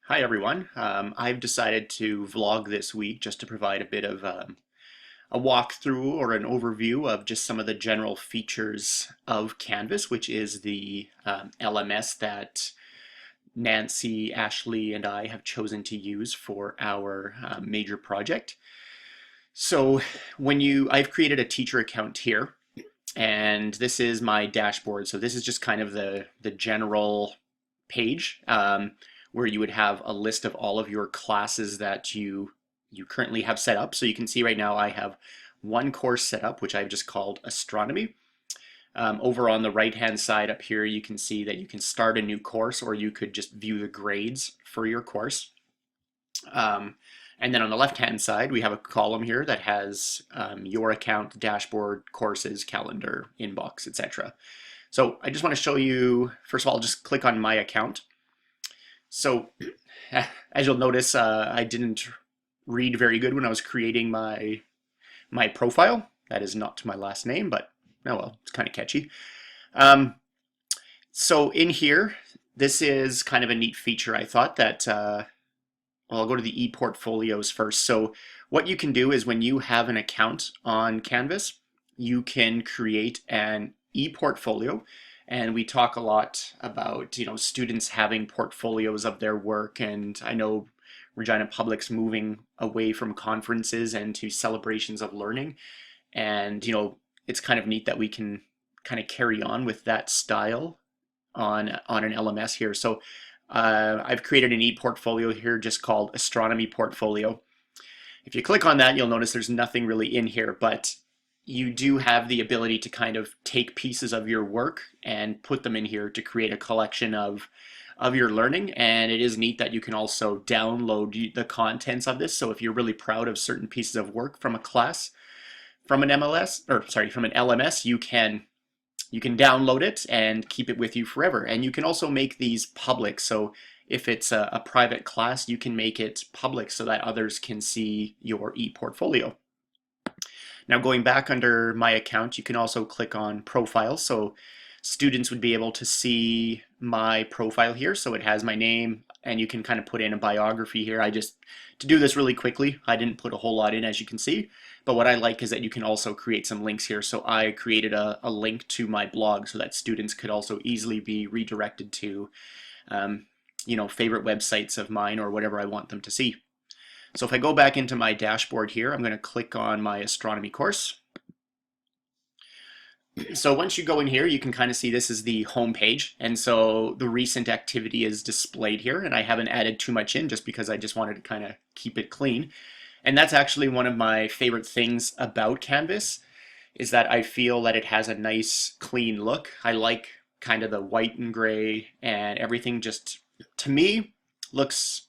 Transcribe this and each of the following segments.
Hi everyone. I've decided to vlog this week just to provide a bit of a walkthrough or an overview of just some of the general features of Canvas, which is the LMS that Nancy, Ashley, and I have chosen to use for our major project. So I've created a teacher account here, and this is my dashboard. So this is just kind of the general page where you would have a list of all of your classes that you currently have set up. So you can see right now I have one course set up, which I've just called astronomy. Over on the right hand side up here, you can see that you can start a new course, or you could just view the grades for your course. And then on the left hand side, we have a column here that has your account, dashboard, courses, calendar, inbox, etc. So I just want to show you, first of all, just click on my account. So as you'll notice, I didn't read very good when I was creating my profile. That is not my last name, but oh well, it's kind of catchy. So in here, this is kind of a neat feature. I thought that, well, I'll go to the e-portfolios first. So what you can do is when you have an account on Canvas, you can create an e-portfolio. And we talk a lot about, students having portfolios of their work. And I know Regina Public's moving away from conferences and to celebrations of learning. And, it's kind of neat that we can kind of carry on with that style on an LMS here. So I've created an e-portfolio here just called Astronomy Portfolio. If you click on that, you'll notice there's nothing really in here, but you do have the ability to kind of take pieces of your work and put them in here to create a collection of your learning. And it is neat that you can also download the contents of this. So if you're really proud of certain pieces of work from a class, from an from an LMS, you can download it and keep it with you forever. And you can also make these public. So if it's a private class, you can make it public so that others can see your e-portfolio. Now going back under my account, you can also click on profile. So students would be able to see my profile here. So it has my name, and you can kind of put in a biography here. To do this really quickly, I didn't put a whole lot in, as you can see. But what I like is that you can also create some links here. So I created a link to my blog so that students could also easily be redirected to favorite websites of mine or whatever I want them to see. So if I go back into my dashboard here, I'm going to click on my astronomy course. So once you go in here, you can kind of see this is the home page. And so the recent activity is displayed here, and I haven't added too much in just because I just wanted to kind of keep it clean. And that's actually one of my favorite things about Canvas, is that I feel that it has a nice clean look. I like kind of the white and gray, and everything just, to me, looks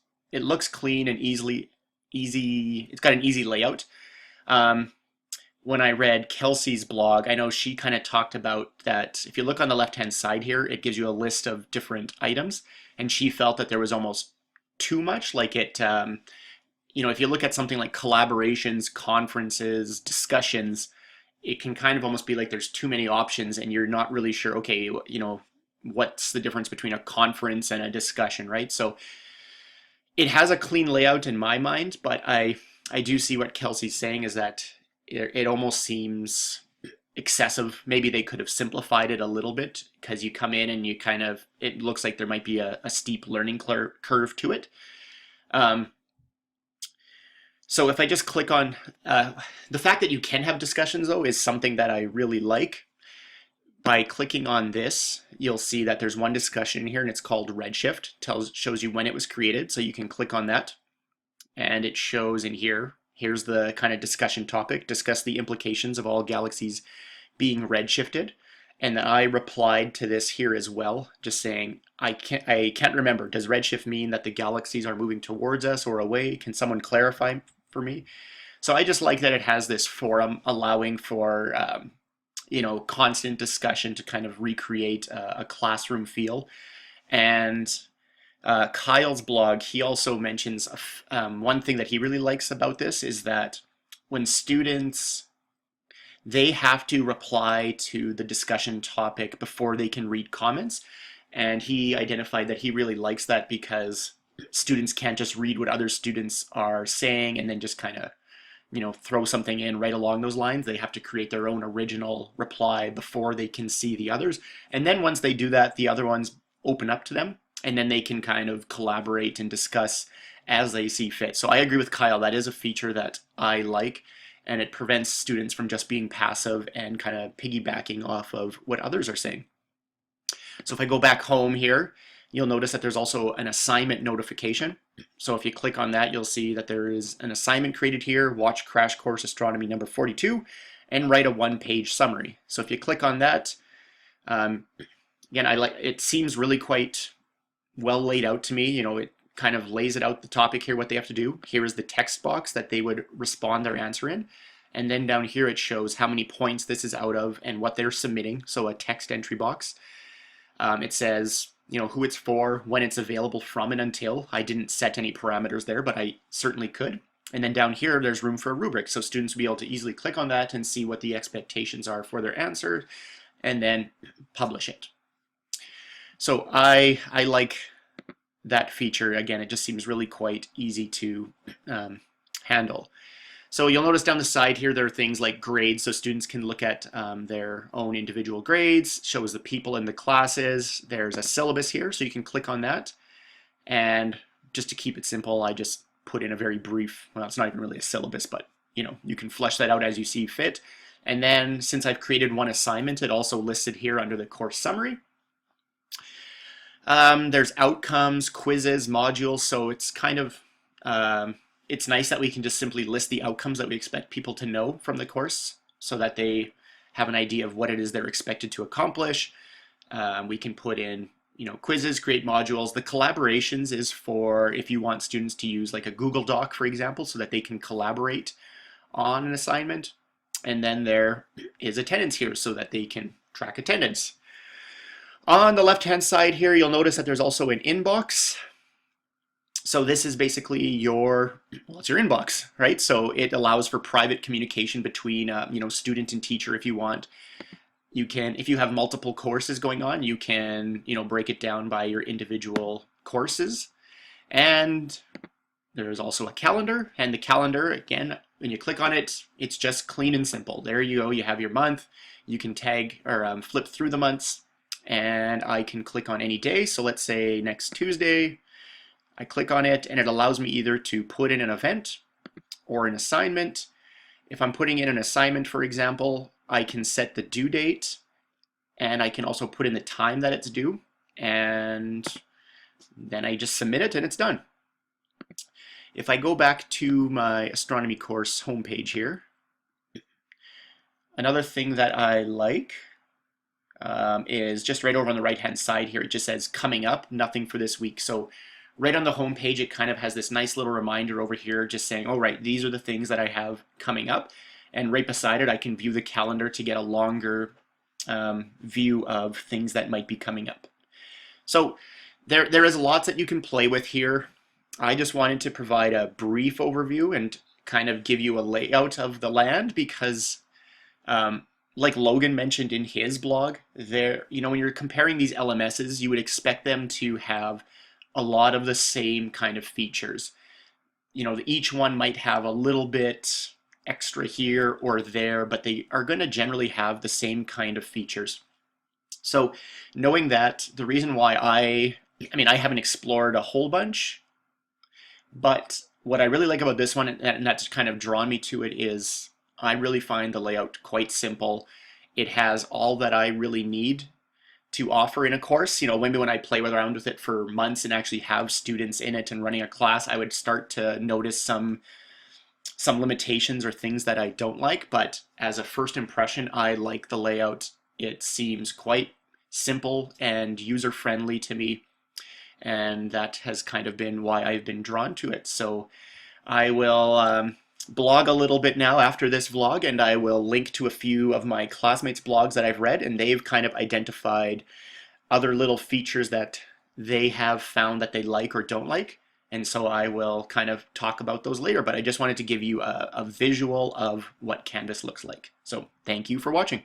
clean and easy. It's got an easy layout. When I read Kelsey's blog, I know she kind of talked about that. If you look on the left-hand side here, it gives you a list of different items, and she felt that there was almost too much. Like if you look at something like collaborations, conferences, discussions, it can kind of almost be like there's too many options, and you're not really sure, okay, what's the difference between a conference and a discussion, right? So it has a clean layout in my mind, but I do see what Kelsey's saying is that it almost seems excessive. Maybe they could have simplified it a little bit, because you come in and it looks like there might be a steep learning curve to it. So if I just click on, the fact that you can have discussions though is something that I really like. By clicking on this, you'll see that there's one discussion in here, and it's called Redshift. Shows you when it was created, so you can click on that, and it shows in here. Here's the kind of discussion topic: discuss the implications of all galaxies being redshifted. And I replied to this here as well, just saying, I can't remember. Does redshift mean that the galaxies are moving towards us or away? Can someone clarify for me? So I just like that it has this forum allowing for constant discussion to kind of recreate a classroom feel. And Kyle's blog, he also mentions one thing that he really likes about this is that when students, they have to reply to the discussion topic before they can read comments. And he identified that he really likes that because students can't just read what other students are saying and then just kind of, throw something in right along those lines. They have to create their own original reply before they can see the others. And then once they do that, the other ones open up to them, and then they can kind of collaborate and discuss as they see fit. So I agree with Kyle. That is a feature that I like, and it prevents students from just being passive and kind of piggybacking off of what others are saying. So if I go back home here, you'll notice that there's also an assignment notification. So if you click on that, you'll see that there is an assignment created here, watch Crash Course Astronomy number 42, and write a one-page summary. So if you click on that, again, it seems really quite well laid out to me. It kind of lays it out, the topic here, what they have to do. Here is the text box that they would respond their answer in. And then down here it shows how many points this is out of and what they're submitting, so a text entry box. It says, who it's for, when it's available from and until. I didn't set any parameters there, but I certainly could. And then down here, there's room for a rubric. So students will be able to easily click on that and see what the expectations are for their answer, and then publish it. So I like that feature. Again, it just seems really quite easy to handle. So you'll notice down the side here, there are things like grades, so students can look at their own individual grades, shows the people in the classes. There's a syllabus here, so you can click on that. And just to keep it simple, I just put in a very brief, well, it's not even really a syllabus, but you can flesh that out as you see fit. And then since I've created one assignment, it also listed here under the course summary. There's outcomes, quizzes, modules, so it's kind of, it's nice that we can just simply list the outcomes that we expect people to know from the course so that they have an idea of what it is they're expected to accomplish. We can put in, quizzes, create modules. The collaborations is for if you want students to use like a Google Doc, for example, so that they can collaborate on an assignment. And then there is attendance here so that they can track attendance. On the left-hand side here, you'll notice that there's also an inbox. So this is basically it's your inbox, right? So it allows for private communication between, student and teacher if you want. You can, if you have multiple courses going on, you can, break it down by your individual courses. And there's also a calendar, and the calendar, again, when you click on it, it's just clean and simple. There you go, you have your month. You can tag or flip through the months, and I can click on any day. So let's say next Tuesday, I click on it, and it allows me either to put in an event or an assignment. If I'm putting in an assignment, for example, I can set the due date, and I can also put in the time that it's due, and then I just submit it and it's done. If I go back to my astronomy course homepage here, another thing that I like is just right over on the right hand side here. It just says coming up, nothing for this week. So right on the homepage, it kind of has this nice little reminder over here just saying, oh, right, these are the things that I have coming up. And right beside it, I can view the calendar to get a longer view of things that might be coming up. So there is lots that you can play with here. I just wanted to provide a brief overview and kind of give you a layout of the land because like Logan mentioned in his blog, when you're comparing these LMSs, you would expect them to have a lot of the same kind of features. Each one might have a little bit extra here or there, but they are going to generally have the same kind of features. So knowing that, the reason why I haven't explored a whole bunch, but what I really like about this one, and that's kind of drawn me to it, is I really find the layout quite simple. It has all that I really need to offer in a course. Maybe when I play around with it for months and actually have students in it and running a class, I would start to notice some limitations or things that I don't like. But as a first impression, I like the layout. It seems quite simple and user-friendly to me. And that has kind of been why I've been drawn to it. So I will blog a little bit now after this vlog, and I will link to a few of my classmates' blogs that I've read, and they've kind of identified other little features that they have found that they like or don't like. And so I will kind of talk about those later, but I just wanted to give you a visual of what Canvas looks like. So thank you for watching.